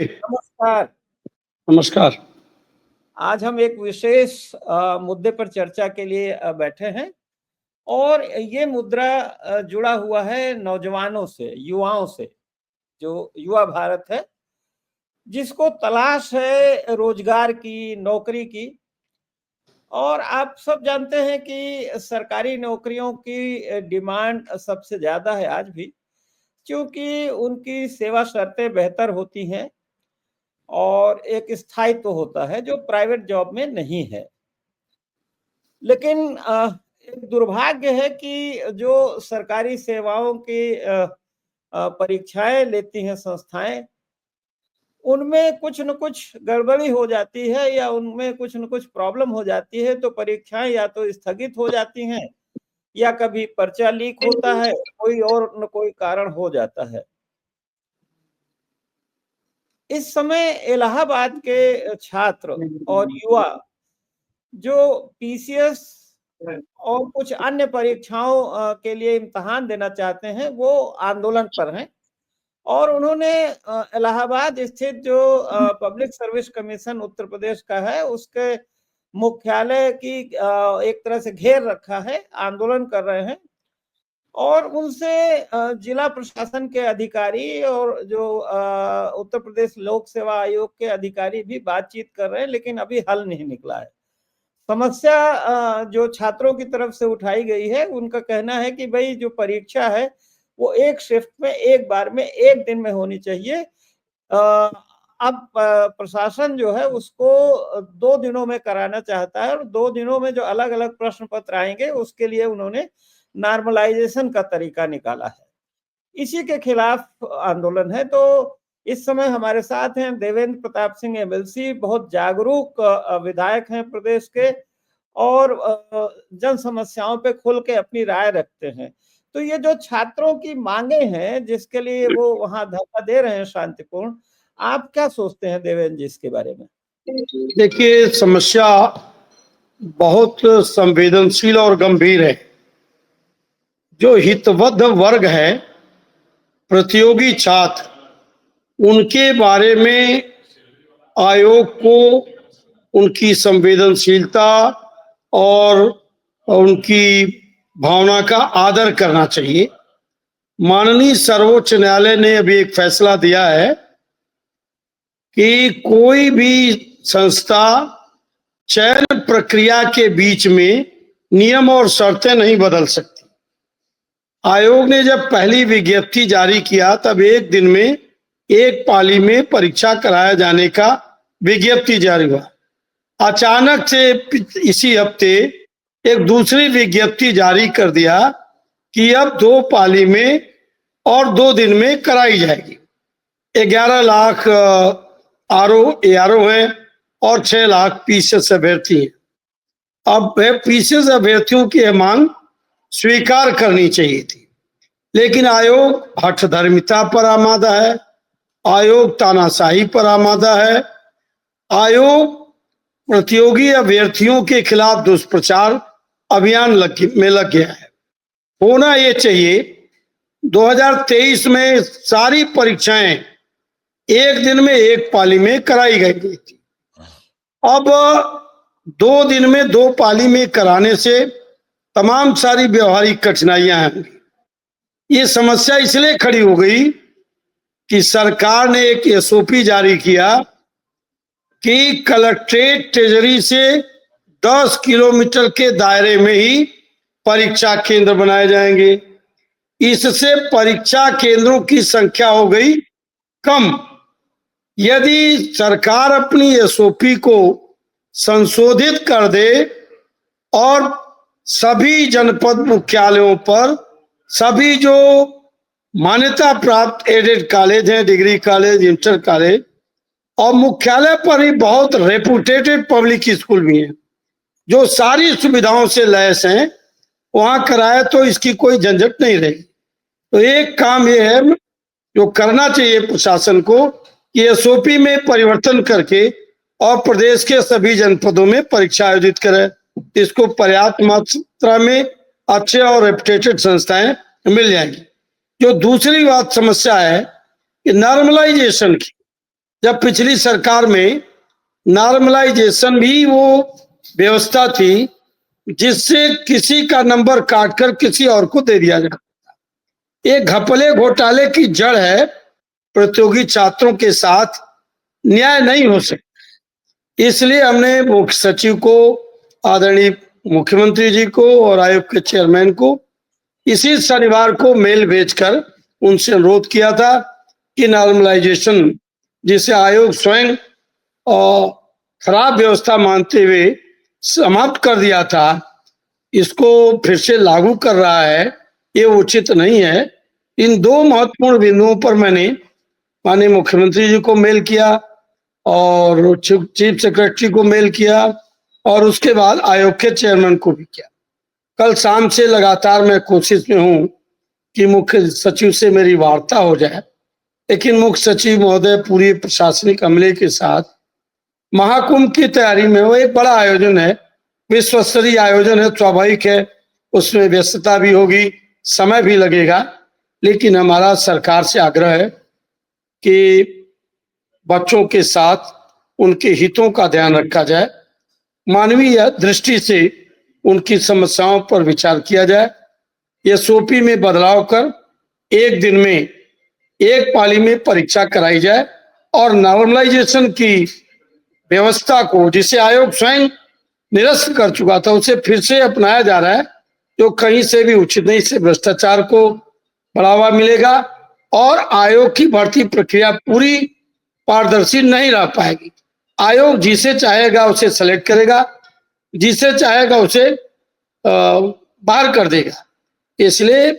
नमस्कार। नमस्कार। आज हम एक विशेष मुद्दे पर चर्चा के लिए बैठे हैं और ये मुद्दा जुड़ा हुआ है नौजवानों से, युवाओं से, जो युवा भारत है, जिसको तलाश है रोजगार की, नौकरी की। और आप सब जानते हैं कि सरकारी नौकरियों की डिमांड सबसे ज़्यादा है आज भी, क्योंकि उनकी सेवा शर्तें बेहतर होती हैं और एक स्थायित्व होता है जो प्राइवेट जॉब में नहीं है। लेकिन एक दुर्भाग्य है कि जो सरकारी सेवाओं की परीक्षाएं लेती हैं संस्थाएं, उनमें कुछ न कुछ गड़बड़ी हो जाती है या उनमें कुछ न कुछ प्रॉब्लम हो जाती है, तो परीक्षाएं या तो स्थगित हो जाती हैं या कभी पर्चा लीक होता है, कोई और न कोई कारण हो जाता है। इस समय इलाहाबाद के छात्र और युवा जो पीसीएस और कुछ अन्य परीक्षाओं के लिए इम्तिहान देना चाहते हैं, वो आंदोलन पर हैं और उन्होंने इलाहाबाद स्थित जो public service commission Uttar Pradesh का है, उसके मुख्यालय की एक तरह से घेर रखा है, आंदोलन कर रहे हैं और उनसे जिला प्रशासन के अधिकारी और जो उत्तर प्रदेश लोक सेवा आयोग के अधिकारी भी बातचीत कर रहे हैं, लेकिन अभी हल नहीं निकला है। समस्या जो छात्रों की तरफ से उठाई गई है, उनका कहना है कि भाई जो परीक्षा है वो एक शिफ्ट में, एक बार में, एक दिन में होनी चाहिए। अब प्रशासन जो है उसको 2 दिनों में कराना चाहता है और 2 दिनों में जो अलग-अलग प्रश्न पत्र आएंगे उसके लिए उन्होंने नॉर्मलाइजेशन का तरीका निकाला है। इसी के खिलाफ आंदोलन है। तो इस समय हमारे साथ हैं देवेंद्र प्रताप सिंह एमएलसी, बहुत जागरूक विधायक हैं प्रदेश के और जन समस्याओं पे खुल के अपनी राय रखते हैं। तो ये जो छात्रों की मांगे हैं जिसके लिए वो वहां धरना दे रहे हैं शांतिपूर्ण, आप क्या सोचते हैं देवेंद्र जी इसके बारे में? देखिए, समस्या बहुत संवेदनशील और गंभीर है। जो हितबद्ध वर्ग है, प्रतियोगी छात्र, उनके बारे में आयोग को उनकी संवेदनशीलता और उनकी भावना का आदर करना चाहिए। माननीय सर्वोच्च न्यायालय ने अभी एक फैसला दिया है कि कोई भी संस्था चयन प्रक्रिया के बीच में नियम और शर्तें नहीं बदल सकती। आयोग ने जब पहली विज्ञप्ति जारी किया तब एक दिन में एक पाली में परीक्षा कराया जाने का विज्ञप्ति जारी हुआ। अचानक से इसी हफ्ते एक दूसरी विज्ञप्ति जारी कर दिया कि अब 2 पाली में और 2 दिन में कराई जाएगी। 11 लाख आरओ हैं और 6 लाख पीसीएस अभ्यर्थी हैं। अब पीसीएस अभ्यर्थियों की मांग स्वीकार करनी चाहिए थी, लेकिन आयोग हठधर्मिता पर आमादा है, आयोग तानाशाही पर आमादा है, आयोग प्रतियोगी अभ्यर्थियों के खिलाफ दुष्प्रचार अभियान में लग गया है। होना ये चाहिए, 2023 में सारी परीक्षाएं एक दिन में एक पाली में कराई गई थी। अब 2 दिन में 2 पाली में कराने से तमाम सारी व्यवहारिक कठिनाइयां होंगी। ये समस्या इसलिए खड़ी हो गई कि सरकार ने एक एसओपी जारी किया कि कलेक्ट्रेट ट्रेजरी से 10 किलोमीटर के दायरे में ही परीक्षा केंद्र बनाए जाएंगे। इससे परीक्षा केंद्रों की संख्या हो गई कम। यदि सरकार अपनी एसओपी को संशोधित कर दे और सभी जनपद मुख्यालयों पर सभी जो मान्यता प्राप्त एडेड कॉलेज हैं, डिग्री कॉलेज, इंटर कॉलेज, और मुख्यालय पर ही बहुत रेपुटेटेड पब्लिक स्कूल भी हैं जो सारी सुविधाओं से लैस हैं, वहां कराए तो इसकी कोई झंझट नहीं रहेगी। तो एक काम ये है जो करना चाहिए प्रशासन को कि एसओपी में परिवर्तन करके और प्रदेश के सभी जनपदों में परीक्षा आयोजित करें। इसको पर्याप्त मात्रा में अच्छे और रेपुटेटेड संस्थाएं मिल जाएंगी। जो दूसरी बात समस्या है कि नॉर्मलाइजेशन की, जब पिछली सरकार में नॉर्मलाइजेशन भी वो व्यवस्था थी जिससे किसी का नंबर काटकर किसी और को दे दिया जाता। ये घपले घोटाले की जड़ है। प्रतियोगी छात्रों के साथ न्याय नहीं हो सकता। इसलिए हमने मुख्य सचिव को, आदरणीय मुख्यमंत्री जी को और आयोग के चेयरमैन को इसी शनिवार को मेल भेजकर उनसे अनुरोध किया था कि नॉर्मलाइजेशन, जिसे आयोग स्वयं और खराब व्यवस्था मानते हुए समाप्त कर दिया था, इसको फिर से लागू कर रहा है, ये उचित नहीं है। इन दो महत्वपूर्ण बिंदुओं पर मैंने माननीय मुख्यमंत्री जी को मेल किया और चीफ सेक्रेटरी को मेल किया और उसके बाद आयोग के चेयरमैन को भी किया। कल शाम से लगातार मैं कोशिश में हूं कि मुख्य सचिव से मेरी वार्ता हो जाए, लेकिन मुख्य सचिव महोदय पूरी प्रशासनिक अमले के साथ महाकुंभ की तैयारी में, वो एक बड़ा आयोजन है, विश्व स्तरीय आयोजन है, स्वाभाविक है उसमें व्यस्तता भी होगी, समय भी लगेगा, लेकिन हमारा सरकार से आग्रह है कि बच्चों के साथ उनके हितों का ध्यान रखा जाए, मानवीय दृष्टि से उनकी समस्याओं पर विचार किया जाए, एसओपी में बदलाव कर एक दिन में एक पाली में परीक्षा कराई जाए और नॉर्मलाइजेशन की व्यवस्था को, जिसे आयोग स्वयं निरस्त कर चुका था, उसे फिर से अपनाया जा रहा है, जो कहीं से भी उचित नहीं। से भ्रष्टाचार को बढ़ावा मिलेगा और आयोग की भर्ती प्रक्रिया पूरी पारदर्शी नहीं रह पाएगी। आयोग जिसे चाहेगा उसे सेलेक्ट करेगा, जिसे चाहेगा उसे बाहर कर देगा। इसलिए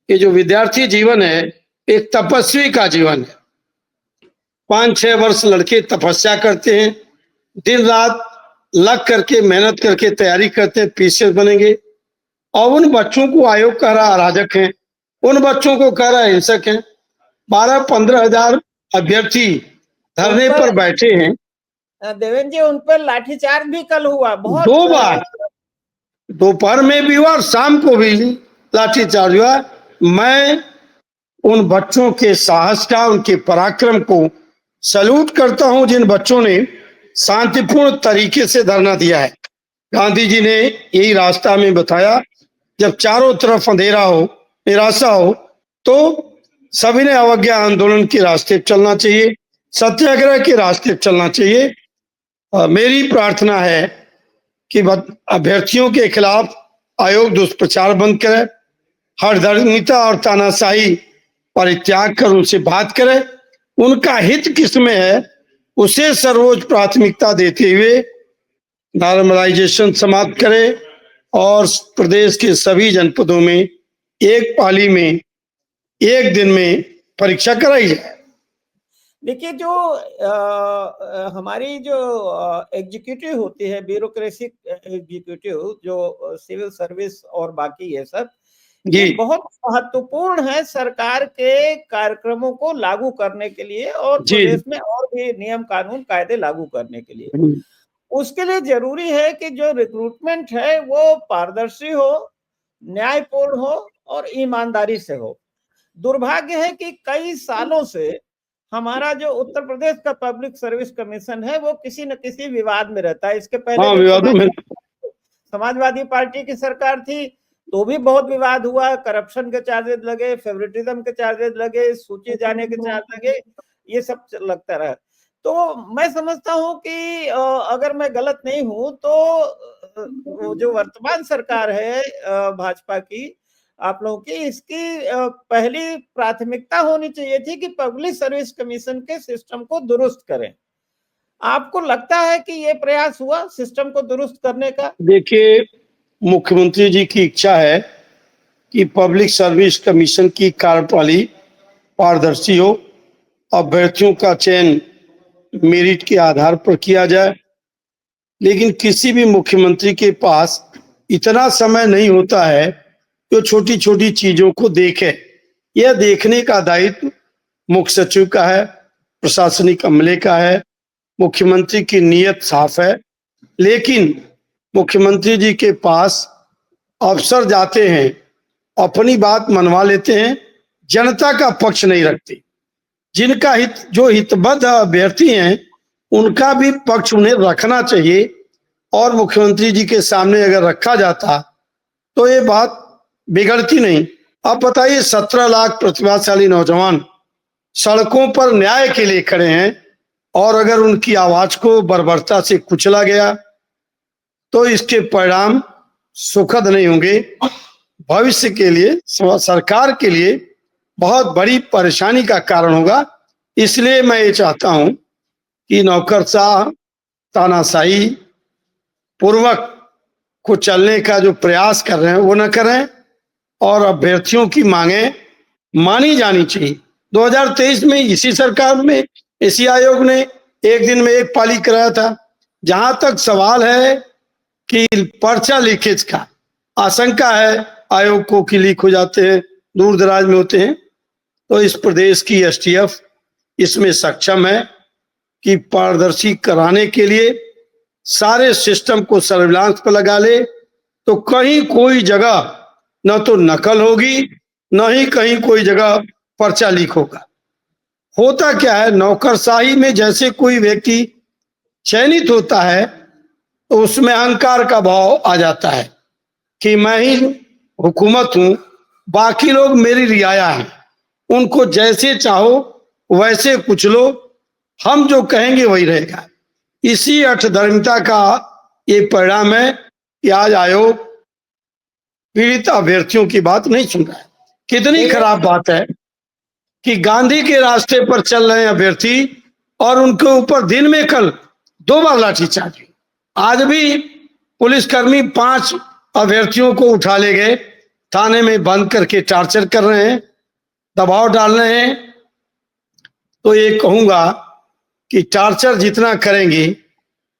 ये जो विद्यार्थी जीवन है एक तपस्वी का जीवन है। 5-6 वर्ष लड़के तपस्या करते हैं, दिन रात लग करके मेहनत करके तैयारी करते हैं, पीसीएस बनेंगे, और उन बच्चों को आयोग कह रहा अराजक हैं, उन बच्चों को कह रहा हिंसक हैं। 12-15 हजार अभ्यर्थी धरने पर बैठे हैं। देवेंद्र जी, उन पर लाठीचार्ज भी कल हुआ, बहुत 2 बार, दोपहर में भी हुआ और शाम को भी लाठीचार्ज हुआ। मैं उन बच्चों के साहस का, उनके पराक्रम को सैल्यूट करता हूं, जिन बच्चों ने शांतिपूर्ण तरीके से धरना दिया है। गांधी जी ने यही रास्ता में बताया, जब चारों तरफ अंधेरा हो, निराशा हो, तो सभी ने अवज्ञा आंदोलन के रास्ते चलना चाहिए, सत्याग्रह के रास्ते चलना चाहिए। मेरी प्रार्थना है कि अभ्यर्थियों के खिलाफ आयोग दुष्प्रचार बंद करे, हठधर्मिता और तानाशाही परित्याग कर उनसे बात करे, उनका हित किसमें है उसे सर्वोच्च प्राथमिकता देते हुए नॉर्मलाइजेशन समाप्त करे और प्रदेश के सभी जनपदों में एक पाली में एक दिन में परीक्षा कराई जाए। देखिए, जो हमारी जो एग्जीक्यूटिव होती है, ब्यूरोक्रेसी एग्जीक्यूटिव, जो सिविल सर्विस और बाकी ये सब, ये बहुत महत्वपूर्ण है सरकार के कार्यक्रमों को लागू करने के लिए और प्रदेश में और भी नियम कानून कायदे लागू करने के लिए। उसके लिए जरूरी है कि जो रिक्रूटमेंट है वो पारदर्शी हो, न्यायपूर्ण हो और ईमानदारी से हो। दुर्भाग्य है कि कई सालों से हमारा जो उत्तर प्रदेश का पब्लिक सर्विस कमीशन है वो किसी न किसी विवाद में रहता है। इसके पहले समाजवादी पार्टी की सरकार थी तो भी बहुत विवाद हुआ, करप्शन के चार्जेस लगे, फेवरेटिज्म के चार्जेस लगे, सूची जाने के चार्ज लगे, ये सब लगता रहा। तो मैं समझता हूं कि अगर मैं गलत नहीं हूं तो जो वर्तमान सरकार है भाजपा की, आप लोगों की, इसकी पहली प्राथमिकता होनी चाहिए थी कि पब्लिक सर्विस कमीशन के सिस्टम को दुरुस्त करें। आपको लगता है कि ये प्रयास हुआ सिस्टम को दुरुस्त करने का? देखिए, मुख्यमंत्री जी की इच्छा है कि पब्लिक सर्विस कमीशन की कार्यप्रणाली पारदर्शी हो, अभ्यर्थियों का चयन मेरिट के आधार पर किया जाए, लेकिन किसी भी मुख्यमंत्री के पास इतना समय नहीं होता है जो छोटी छोटी चीजों को देखे। यह देखने का दायित्व मुख्य सचिव का है, प्रशासनिक अमले का है। मुख्यमंत्री की नीयत साफ है, लेकिन मुख्यमंत्री जी के पास अफसर जाते हैं, अपनी बात मनवा लेते हैं, जनता का पक्ष नहीं रखते। जिनका हित, जो हितबद्ध अभ्यर्थी हैं, उनका भी पक्ष उन्हें रखना चाहिए। और मुख्यमंत्री जी के सामने अगर रखा जाता तो ये बात बिगड़ती नहीं। अब बताइए, 17 लाख प्रतिभाशाली नौजवान सड़कों पर न्याय के लिए खड़े हैं, और अगर उनकी आवाज को बर्बरता से कुचला गया तो इसके परिणाम सुखद नहीं होंगे। भविष्य के लिए, सरकार के लिए बहुत बड़ी परेशानी का कारण होगा। इसलिए मैं ये चाहता हूं कि नौकरशाह, तानाशाही पूर्वक को चलने का जो प्रयास कर रहे हैं वो न करें, और अभ्यर्थियों की मांगे मानी जानी चाहिए। 2023 में इसी सरकार में, इसी आयोग ने एक दिन में एक पाली कराया था। जहां तक सवाल है कि पर्चा लीकेज का आशंका है आयोग को कि लीक हो जाते हैं, दूर दराज में होते हैं, तो इस प्रदेश की एसटीएफ इसमें सक्षम है कि पारदर्शी कराने के लिए सारे सिस्टम को सर्विलांस पर लगा ले, तो कहीं कोई जगह न तो नकल होगी, न ही कहीं कोई जगह पर्चा लीक होगा। होता क्या है, नौकरशाही में जैसे कोई व्यक्ति चयनित होता है तो उसमें अहंकार का भाव आ जाता है कि मैं ही हुकूमत हूं, बाकी लोग मेरी रियाया हैं, उनको जैसे चाहो वैसे कुचलो, हम जो कहेंगे वही रहेगा। इसी अठधर्मिता का ये परिणाम है कि आज आयोग पीड़ित अभ्यर्थियों की बात नहीं सुन रहा है। कितनी खराब बात है कि गांधी के रास्ते पर चल रहे अभ्यर्थी और उनके ऊपर दिन में कल 2 बार लाठीचार्ज हुई। आज भी पुलिसकर्मी 5 अभ्यर्थियों को उठा ले गए, थाने में बंद करके टार्चर कर रहे हैं, दबाव डाल रहे हैं। तो ये कहूंगा कि टार्चर जितना करेंगे,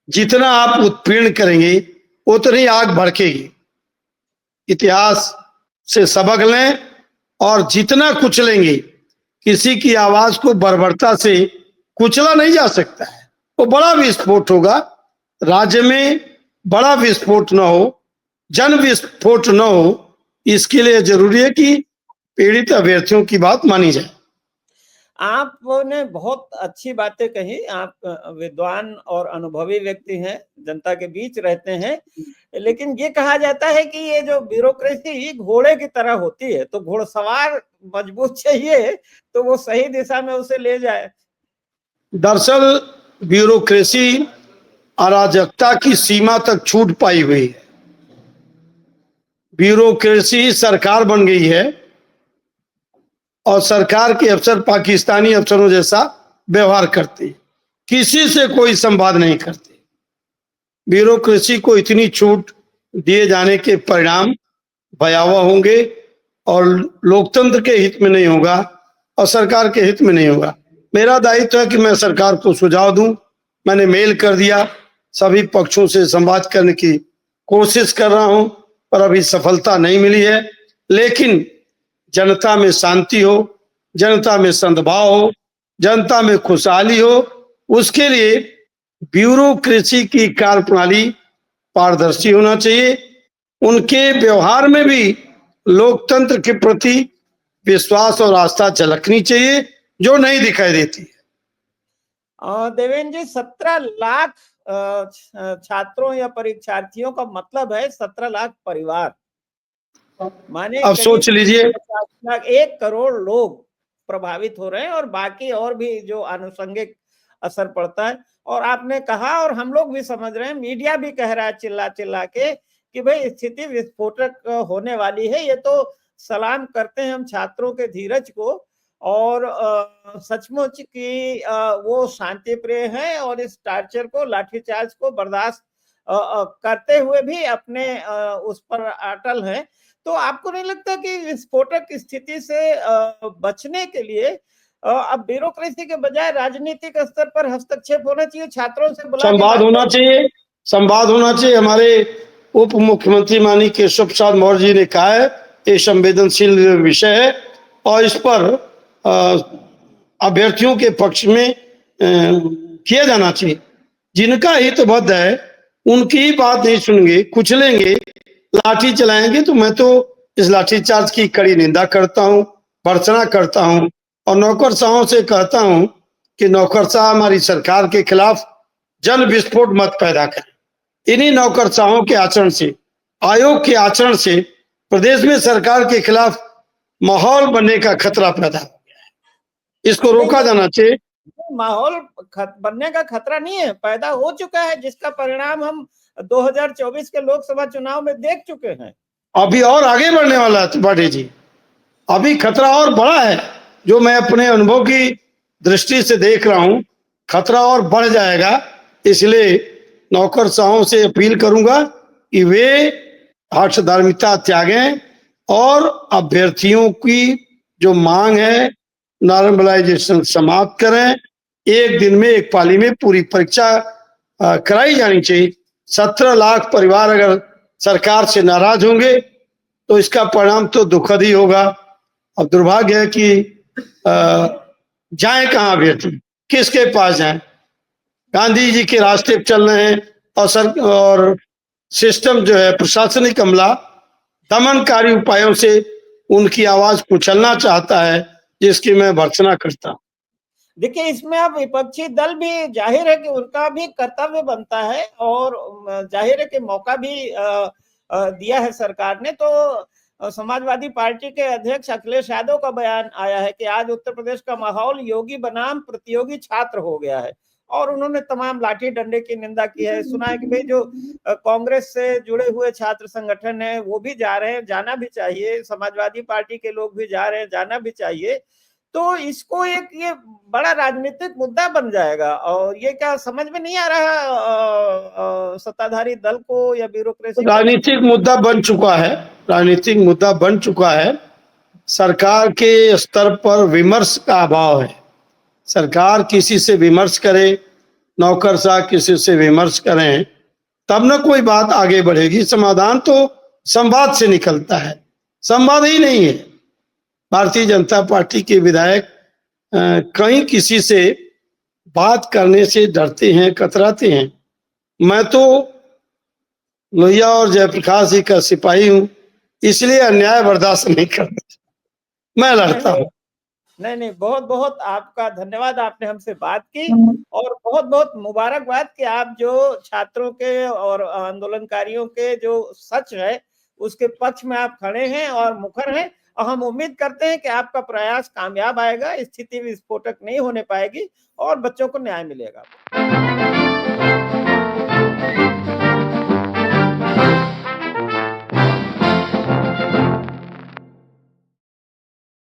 जितना आप उत्पीड़न करेंगे, उतनी आग भड़केगी। इतिहास से सबक लें, और जितना कुचलेंगे, किसी की आवाज को बर्बरता से कुचला नहीं जा सकता है। वो बड़ा विस्फोट होगा, राज्य में बड़ा विस्फोट न हो, जन विस्फोट न हो। इसके लिए जरूरी है कि पीड़ित अभ्यर्थियों की बात मानी जाए। आपने बहुत अच्छी बातें कही। आप विद्वान और अनुभवी व्यक्ति हैं, जनता के बीच रहते हैं, लेकिन ये कहा जाता है कि ये जो ब्यूरोक्रेसी घोड़े की तरह होती है, तो घोड़सवार मजबूत चाहिए तो वो सही दिशा में उसे ले जाए। दरअसल ब्यूरोक्रेसी अराजकता की सीमा तक छूट पाई हुई है। ब्यूरोक्रेसी सरकार बन गई है, और सरकार के अफसर पाकिस्तानी अफसरों जैसा व्यवहार करते, किसी से कोई संवाद नहीं करते। ब्यूरोक्रेसी को इतनी छूट दिए जाने के परिणाम भयावह होंगे, और लोकतंत्र के हित में नहीं होगा, और सरकार के हित में नहीं होगा। मेरा दायित्व है कि मैं सरकार को सुझाव दूं। मैंने मेल कर दिया, सभी पक्षों से संवाद करने की कोशिश कर रहा हूं, पर अभी सफलता नहीं मिली है। लेकिन जनता में शांति हो, जनता में सद्भाव हो, जनता में खुशहाली हो, उसके लिए ब्यूरोक्रेसी की कार्यप्रणाली पारदर्शी होना चाहिए। उनके व्यवहार में भी लोकतंत्र के प्रति विश्वास और आस्था झलकनी चाहिए, जो नहीं दिखाई देती है। देवेंद्र जी, 17 लाख छात्रों या परीक्षार्थियों का मतलब है 17 लाख परिवार, माने अब सोच लीजिए 1 करोड़ लोग प्रभावित हो रहे हैं, और बाकी और भी जो आनुषंगिक असर पड़ता है। और आपने कहा, और हम लोग भी समझ रहे हैं, मीडिया भी कह रहा है चिल्ला चिल्ला के कि भाई स्थिति विस्फोटक होने वाली है। ये तो सलाम करते हैं हम छात्रों के धीरज को, और सचमुच कि वो शांति प्रिय हैं, और इस टार्चर को, लाठीचार्ज को बर्दाश्त करते हुए भी अपने उस पर अटल हैं। तो आपको नहीं लगता कि विस्फोटक स्थिति से बचने के लिए अब ब्यूरोक्रेसी के बजाय राजनीतिक स्तर पर हस्तक्षेप होना चाहिए, छात्रों से संवाद होना चाहिए, संवाद होना चाहिए। हमारे उप मुख्यमंत्री माननीय केशव प्रसाद मौर्य जी ने कहा है ये संवेदनशील विषय है, और इस पर अभ्यर्थियों के पक्ष में किया जाना चाहिए। जिनका हितबद्ध है उनकी ही बात नहीं सुनेंगे, कुचलेंगे, लाठी चलाएंगे, तो मैं तो इस लाठीचार्ज की कड़ी निंदा करता हूं, भर्त्सना करता हूं। और नौकरशाहों से कहता हूं कि नौकरशाह हमारी सरकार के खिलाफ जन विस्फोट मत पैदा करें। इन्हीं नौकरशाहों के आचरण से, आयोग के आचरण से प्रदेश में सरकार के खिलाफ माहौल बनने का खतरा पैदा हो गया है। इसको रोका जाना चाहिए। माहौल बनने का खतरा नहीं है, पैदा हो चुका है, जिसका परिणाम हम 2024 के लोकसभा चुनाव में देख चुके हैं। अभी और आगे बढ़ने वाला है त्रिपाठी जी, अभी खतरा और बड़ा है, जो मैं अपने अनुभव की दृष्टि से देख रहा हूं। खतरा और बढ़ जाएगा, इसलिए नौकरशाहों से अपील करूंगा कि वे हठ धार्मिकता त्यागें और अभ्यर्थियों की जो मांग है नॉर्मलाइजेशन समाप्त करें। एक दिन में, एक पाली में पूरी परीक्षा कराई जानी चाहिए। 17 लाख परिवार अगर सरकार से नाराज होंगे तो इसका परिणाम तो दुखद ही होगा। अब दुर्भाग्य है कि जाए कहाँ अभ्यर्थी, किसके पास जाए? गांधी जी के रास्ते पर चल रहे हैं और सिस्टम जो है प्रशासनिक अमला दमनकारी उपायों से उनकी आवाज कुचलना चाहता है, जिसकी मैं भर्त्सना करता हूं। देखिए, इसमें अब विपक्षी दल भी, जाहिर है कि उनका भी कर्तव्य बनता है और जाहिर है कि मौका भी दिया है सरकार ने। तो समाजवादी पार्टी के अध्यक्ष अखिलेश यादव का बयान आया है कि आज उत्तर प्रदेश का माहौल योगी बनाम प्रतियोगी छात्र हो गया है, और उन्होंने तमाम लाठी डंडे की निंदा की है। सुना है कि भाई जो कांग्रेस से जुड़े हुए छात्र संगठन है वो भी जा रहे हैं, जाना भी चाहिए, समाजवादी पार्टी के लोग भी जा रहे हैं, जाना भी चाहिए। तो इसको एक ये बड़ा राजनीतिक मुद्दा बन जाएगा, और ये क्या समझ में नहीं आ रहा सत्ताधारी दल को या ब्यूरोक्रेसी? राजनीतिक मुद्दा बन चुका है, राजनीतिक मुद्दा बन चुका है। सरकार के स्तर पर विमर्श का अभाव है। सरकार किसी से विमर्श करे, नौकरशाह किसी से विमर्श करें, तब न कोई बात आगे बढ़ेगी। समाधान तो संवाद से निकलता है, संवाद ही नहीं है। भारतीय जनता पार्टी के विधायक कहीं किसी से बात करने से डरते हैं, कतराते हैं। मैं तो लोहिया और जयप्रकाश जी का सिपाही हूं, इसलिए अन्याय बर्दाश्त नहीं करता, मैं लड़ता हूं। नहीं, बहुत बहुत आपका धन्यवाद, आपने हमसे बात की, और बहुत बहुत मुबारकबाद कि आप जो छात्रों के और आंदोलनकारियों के जो सच है उसके पक्ष में आप खड़े हैं और मुखर हैं। और हम उम्मीद करते हैं कि आपका प्रयास कामयाब आएगा, स्थिति विस्फोटक नहीं होने पाएगी और बच्चों को न्याय मिलेगा।